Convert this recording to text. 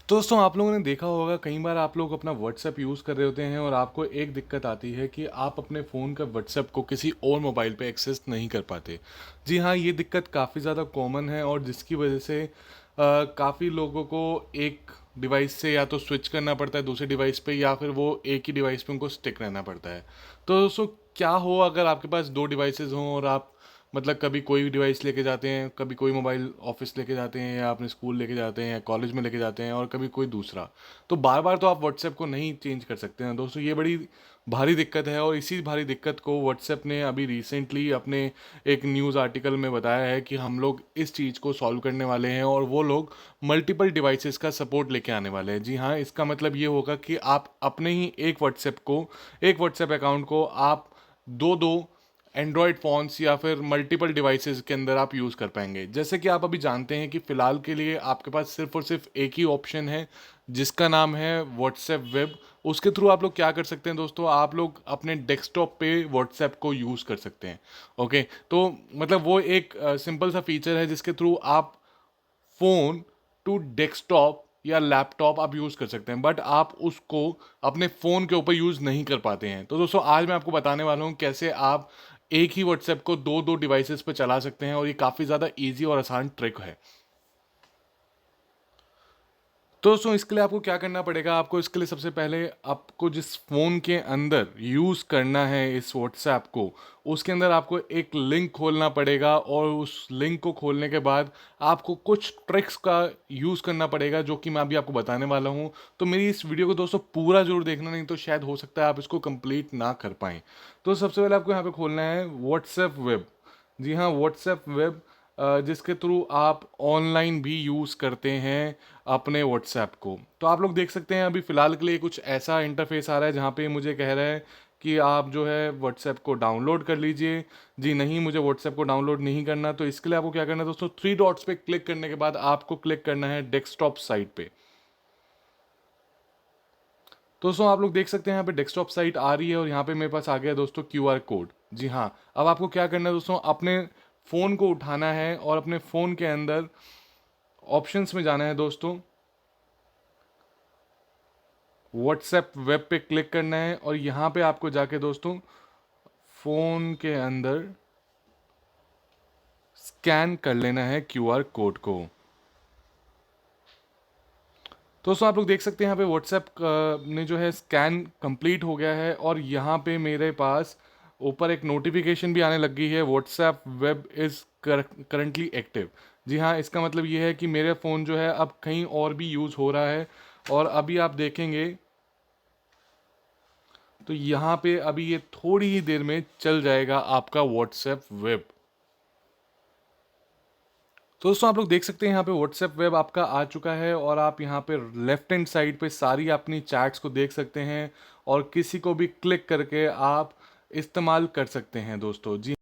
तो दोस्तों आप लोगों ने देखा होगा कई बार आप लोग अपना व्हाट्सएप यूज़ कर रहे होते हैं और आपको एक दिक्कत आती है कि आप अपने फ़ोन का व्हाट्सएप को किसी और मोबाइल पे एक्सेस नहीं कर पाते। जी हाँ, ये दिक्कत काफ़ी ज़्यादा कॉमन है और जिसकी वजह से काफ़ी लोगों को एक डिवाइस से या तो स्विच करना पड़ता है दूसरे डिवाइस पे या फिर वो एक ही डिवाइस पे उनको स्टिक रहना पड़ता है। तो दोस्तों क्या हो अगर आपके पास 2 डिवाइसेज़ हों और आप मतलब कभी कोई डिवाइस लेके जाते हैं, कभी कोई मोबाइल ऑफिस लेके जाते हैं या अपने स्कूल लेके जाते हैं या कॉलेज में लेके जाते हैं और कभी कोई दूसरा। तो बार-बार तो आप व्हाट्सएप को नहीं चेंज कर सकते हैं दोस्तों, ये बड़ी भारी दिक्कत है और इसी भारी दिक्कत को व्हाट्सएप ने अभी रिसेंटली अपने एक न्यूज़ आर्टिकल में बताया है कि हम लोग इस चीज़ को सॉल्व करने वाले हैं और वो लोग मल्टीपल डिवाइसेस का सपोर्ट लेके आने वाले हैं। जी हाँ, इसका मतलब ये होगा कि आप अपने ही एक व्हाट्सएप अकाउंट को आप 2-2 एंड्रॉयड फ़ोन्स या फिर मल्टीपल डिवाइसेस के अंदर आप यूज़ कर पाएंगे। जैसे कि आप अभी जानते हैं कि फ़िलहाल के लिए आपके पास सिर्फ़ और सिर्फ़ एक ही ऑप्शन है जिसका नाम है व्हाट्सएप वेब। उसके थ्रू आप लोग क्या कर सकते हैं दोस्तों, आप लोग अपने डेस्कटॉप पे व्हाट्सएप को यूज़ कर सकते हैं। ओके, तो मतलब वो एक सिंपल सा फीचर है जिसके थ्रू आप फ़ोन टू डेस्कटॉप या लैपटॉप आप यूज़ कर सकते हैं, बट आप उसको अपने फ़ोन के ऊपर यूज़ नहीं कर पाते हैं। तो दोस्तों आज मैं आपको बताने वाला हूँ कैसे आप एक ही व्हाट्सएप को 2-2 डिवाइसेस पे चला सकते हैं और ये काफ़ी ज़्यादा ईज़ी और आसान ट्रिक है। तो दोस्तों इसके लिए आपको क्या करना पड़ेगा, आपको इसके लिए सबसे पहले आपको जिस फ़ोन के अंदर यूज़ करना है इस व्हाट्सएप को, उसके अंदर आपको एक लिंक खोलना पड़ेगा और उस लिंक को खोलने के बाद आपको कुछ ट्रिक्स का यूज़ करना पड़ेगा जो कि मैं अभी आपको बताने वाला हूँ। तो मेरी इस वीडियो को दोस्तों पूरा ज़रूर देखना, नहीं तो शायद हो सकता है आप इसको कंप्लीट ना कर पाएँ। तो सबसे पहले आपको यहाँ पे खोलना है व्हाट्सएप वेब। जी हाँ, व्हाट्सएप वेब जिसके थ्रू आप ऑनलाइन भी यूज़ करते हैं अपने व्हाट्सएप को। तो आप लोग देख सकते हैं अभी फ़िलहाल के लिए कुछ ऐसा इंटरफ़ेस आ रहा है जहाँ पे मुझे कह रहा है कि आप जो है व्हाट्सएप को डाउनलोड कर लीजिए। जी नहीं, मुझे व्हाट्सएप को डाउनलोड नहीं करना, तो इसके लिए आपको क्या करना है दोस्तों, 3 डॉट्स पे क्लिक करने के बाद आपको क्लिक करना है डेस्कटॉप साइट पे। तो दोस्तों आप लोग देख सकते हैं यहाँ पे डेस्कटॉप साइट आ रही है और यहाँ पे मेरे पास आ गया है दोस्तों क्यूआर कोड। जी हाँ, अब आपको क्या करना है दोस्तों, अपने फ़ोन को उठाना है और अपने फ़ोन के अंदर ऑप्शंस में जाना है दोस्तों, व्हाट्सएप वेब पे क्लिक करना है और यहाँ पे आपको जाके दोस्तों फ़ोन के अंदर स्कैन कर लेना है क्यूआर कोड को। तो दोस्तों आप लोग देख सकते हैं यहाँ पे व्हाट्सएप ने जो है स्कैन कंप्लीट हो गया है और यहाँ पे मेरे पास ऊपर एक नोटिफिकेशन भी आने लग गई है, WhatsApp web is currently active. जी हाँ, इसका मतलब ये है कि मेरा फ़ोन जो है अब कहीं और भी यूज़ हो रहा है और अभी आप देखेंगे तो यहाँ पे अभी ये थोड़ी ही देर में चल जाएगा आपका व्हाट्सएप वेब। तो दोस्तों आप लोग देख सकते हैं यहाँ पे व्हाट्सएप वेब आपका आ चुका है और आप यहाँ पे लेफ्ट हैंड साइड पे सारी अपनी चैट्स को देख सकते हैं और किसी को भी क्लिक करके आप इस्तेमाल कर सकते हैं दोस्तों। जी